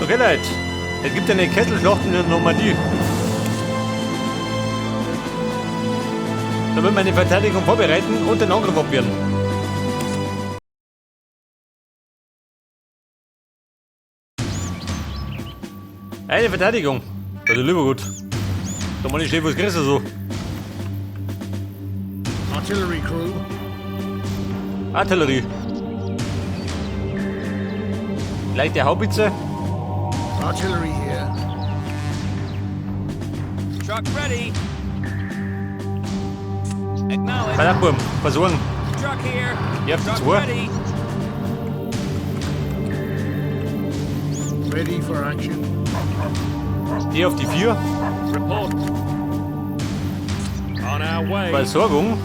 Okay, Leute. Es gibt eine Kesselschlacht in der Normandie. Da will man eine Verteidigung vorbereiten und den Angriff abwehren. Eine Verteidigung. Also lieber gut. Da mal nicht stehen, was kriegst du so? Artillery crew. Artillerie. Leichte Haubitze. Artillery here. Truck ready. Acknowledge. Balakburm, versorgen. Truck here. Ihr habt Truck zwei. ready. Ready for action. Die auf die 4. Report. On our way. Versorgung.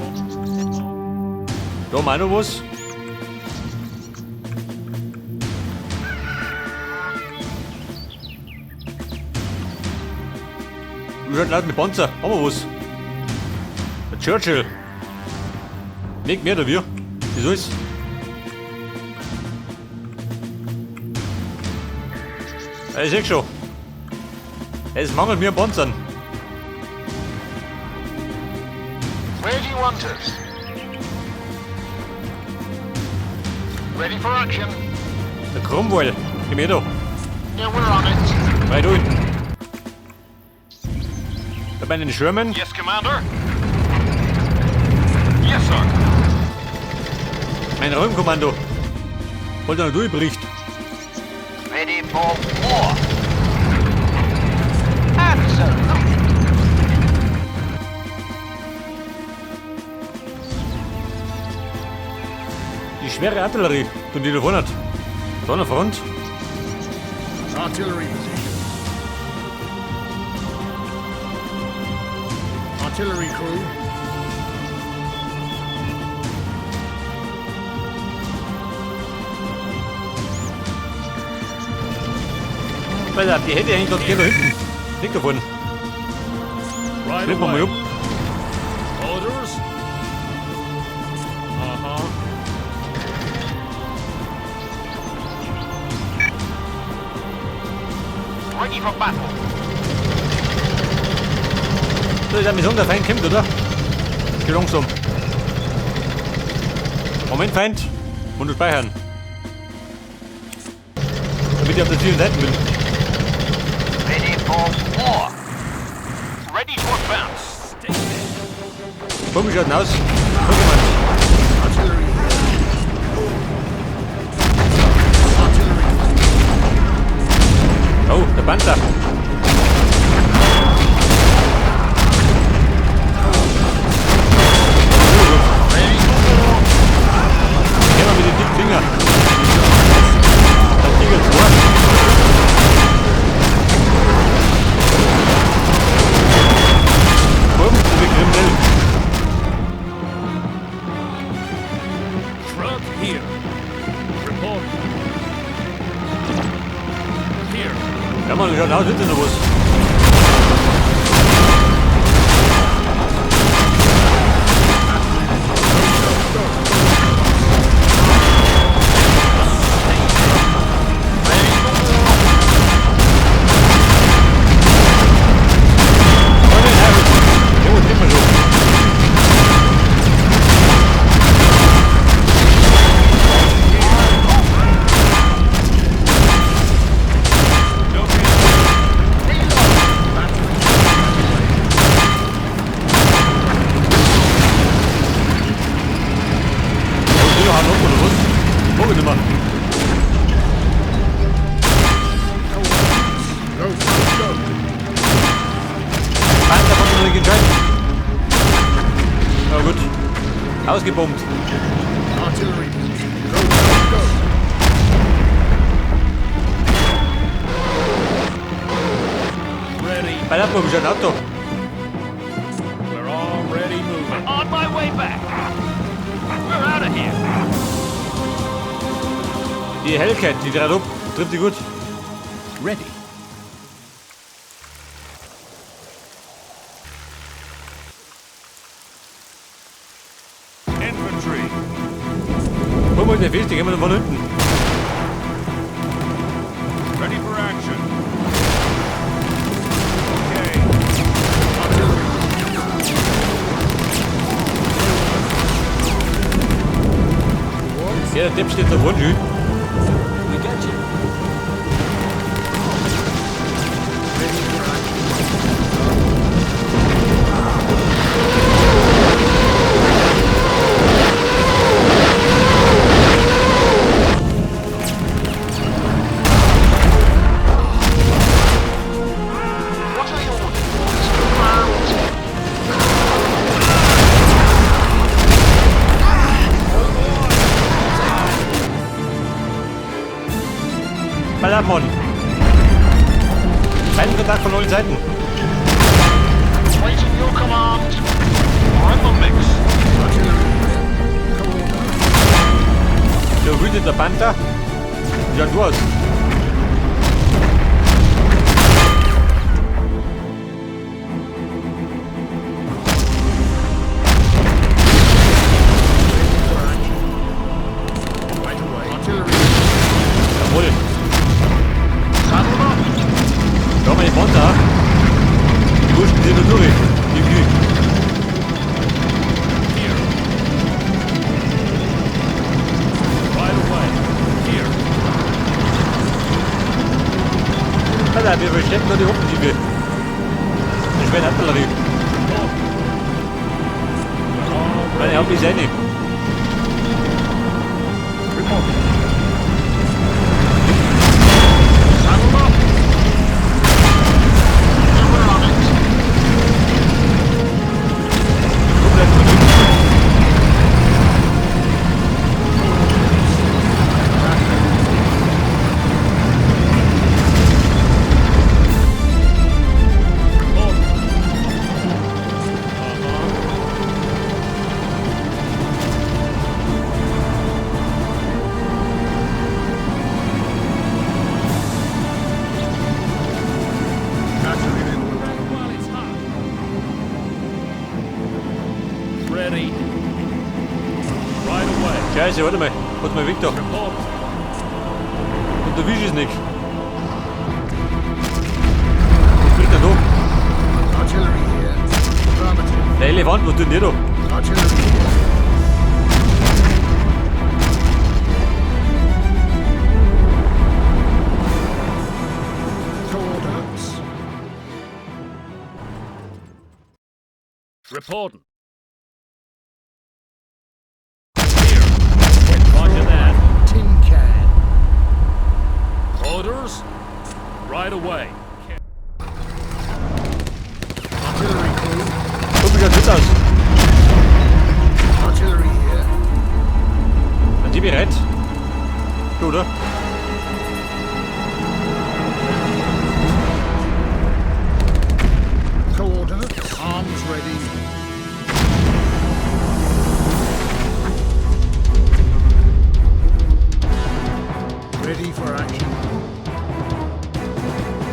Da haben wir auch noch was. Du schaut laut mit Panzer. Haben wir was? Der Churchill. Nicht mehr, da wir. Wieso ist? Ich sehe schon. Es mangelt mir an Panzern. Where do you want us? Ready for action. Der Cromwell. Geh mir da. Yeah, we're on it. Weit unten. Da bei den Sherman. Yes, Commander. Yes, sir. Mein Räumkommando. Wollt ihr noch durchbricht? Ready for war. Absolutely. Die schwere Artillerie. Tun die da vorne. Da an der Front. Artillery position. Artillery crew. Alter, die hätte eigentlich dort gehen da hinten. Nicht davon. Right Schnippen wir mal um. Orders. Ready for battle. So, ist Mission, der Feind kommt, oder? Geh langsam. Moment, Feind. Und speichern. Damit ich auf der vielen Seiten bin. Ready for war. Ready to advance. Komm, wie schaut denn aus? Guck mal. Artillery here. Artillery. Oh, der Panther. Geh mal mit den dicken Finger. Das Ding ist vor. Komm, du bist kriminell. Truck here. Report. Here. Ja, man, schaut aus, hinten noch was. Ausgebombt. Artillery position. Go, go, go. Ready. Bei der Bombe schon Auto. We're already moving. On my way back. We're out of here. Die Hellcat, die dreht ab. Trifft die gut. Ready. Infantry. Guck mal, der fehlt, die gehen wir von hinten. Ready for action. Okay. Ja, der Depp steht da vorne. We got you. What are your orders? Confirmed. Ballermann. Kein Kontakt von allen Seiten. Waiting your command. On the mix. Der wütende Panther. Ja, du hast. Right away. Artillery. Jawohl. Saddle up. Schau mal die Panther. Die wussten sie nur durch. Die Kühe. Here. Right away. Here. Alter, wir verstecken nur die Offensive. Das wäre eine Artillerie. Meine Haupt ist eine. Saddle up. And we're on it. Du bleibst zurück. While it's hot. Ready. Right away. Scheiße, warte mal. Warte mal weg da. Report. Und der Wisch ist nicht. Was fliegt denn da? Artillery here. Affirmative. Der Elefant, was tut denn der da? Artillery here. Coordinates. Reporting. Here. Roger that. Tin can. Orders. Right away. Artillery crew. Guck, wie ganz gut aus. Artillery here. Sind die bereit? Du, oder? Coordinates. Arms ready. Ready for action.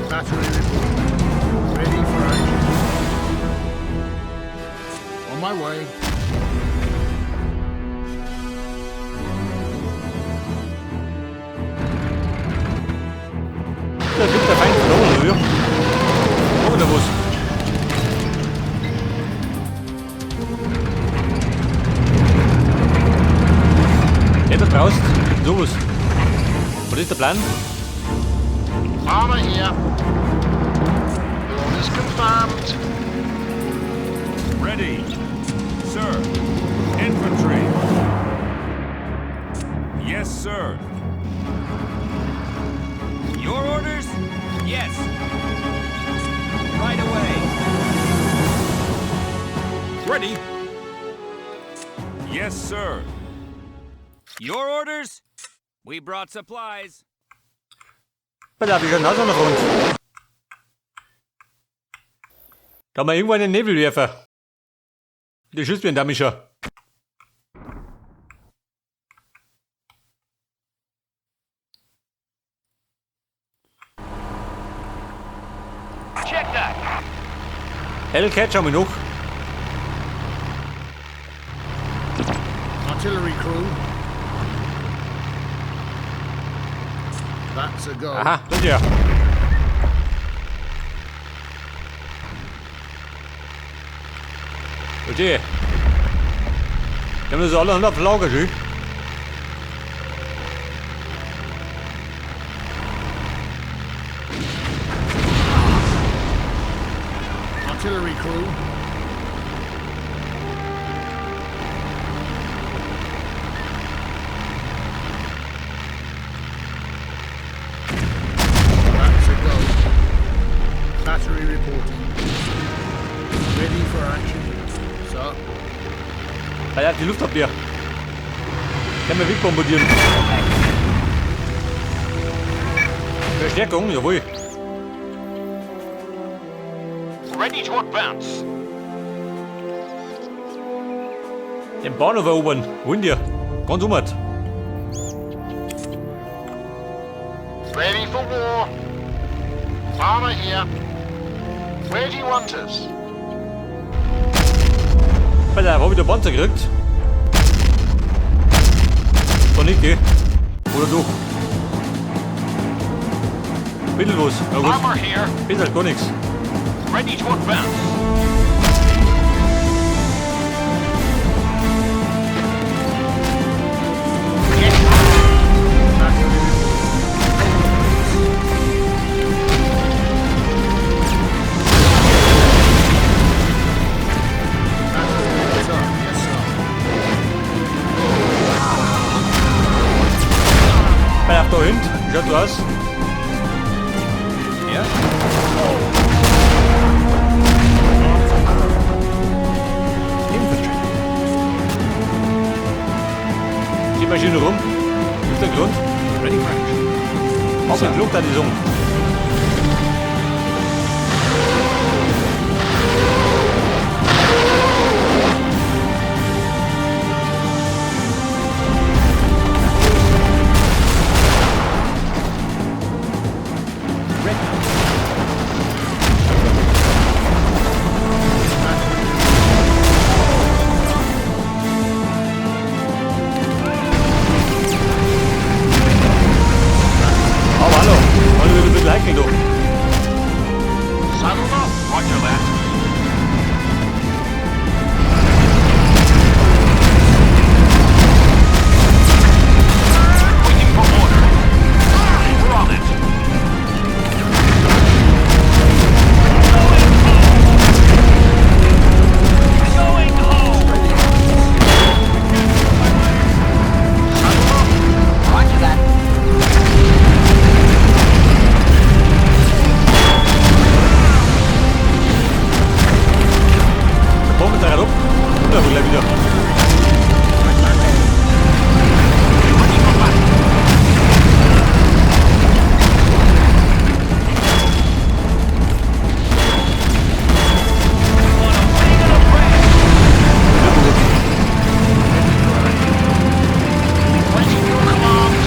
Battery report. Ready for action. On my way. Da fliegt der Feind von oben rüber. Oder was? Ja, du brauchst sowas. Was ist der Plan? Armor here. Orders confirmed. Ready. Sir. Infantry. Yes, sir. Your orders? Yes. Right away. Ready. Yes, sir. Your orders? We brought supplies. Da habe ich schon Nase noch rund. Kann man irgendwo einen Nebel werfen? Der schießt wie ein Damischer. Check that. Hellcat schauen wir noch. Artillery crew. That's a go. Aha, det der. Og det. Jamen, så alle andre flagger sig. Artillery crew. That's a go. Battery reporting. Ready for action. Sir. Der er de luftabwehr. Kan man ikke bombardieren. Verstärkung, jawohl. Ready to advance. Den Bahnhof erobern. Wohin dir? Ganz umhat. Ready for war. Armor here. Where do you want us? Weil er wieder Panzer gekriegt. Doch nicht, gell? Oder du? Mittellos. Na gut. Armor here. Ist halt gar nichts. Ready to advance. Yes. Weil er da hinten. Schaut du aus. Yeah? Infantry. Die Maschine rum. Ist der Grund? Ready for action. Auch mit Flugtadisung. Aber hallo. Wollen wir bitte liken, du? Saddle up. Roger that. Waiting for order. We're on it. Going home. Saddle up. Roger that. Der Bombe da op. Und dann gleich wieder. Waiting your commands.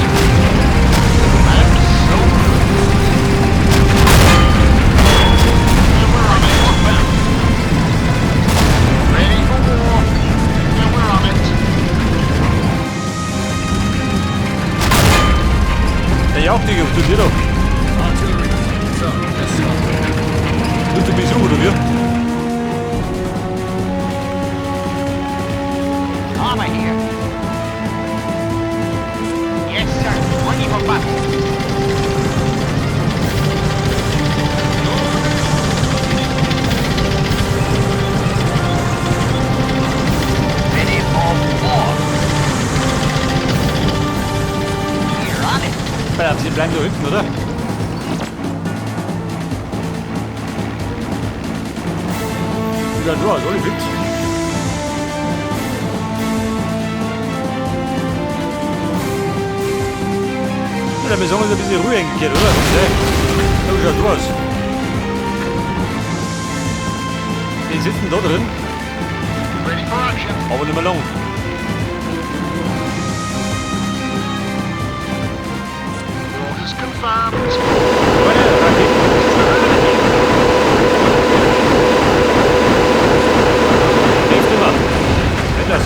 And so. And we're on it. Ready for war. And we're on it. Der Jagdtiger, tut dir doch. Artillery. Sir. Yes, sir. Tut dir Besuch, oder wir? Armor here. Yes, sir. Ready for battle. Ready for war. You're on it. Weil sie bleiben da hinten, oder? Ja, du hast alle fit. Oder wir sagen uns ein bisschen Ruhe eingekehrt, oder? Ja, schaut du aus. Die sitzen da drin, Ready for action. aber nicht mehr lang. Orders confirmed. Meine Raketen. Hilft immer. Etwas.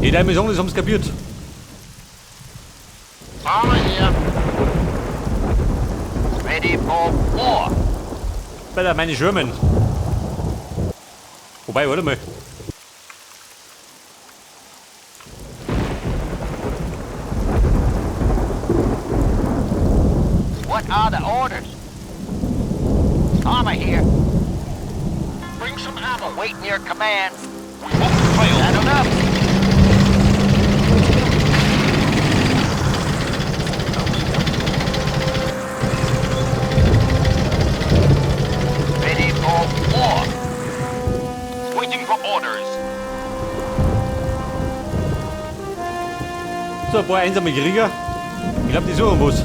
Die deine Mission ist, haben's kapiert. Armor here. Ready for war. Better meine German. Wobei, warte mal. What are the orders? Armor here. Bring some ammo. Waiting your command. We won't fail. Saddled up. Ready for war. Waiting for orders. So, ein paar einsame Krieger. Ich glaube, die suchen was.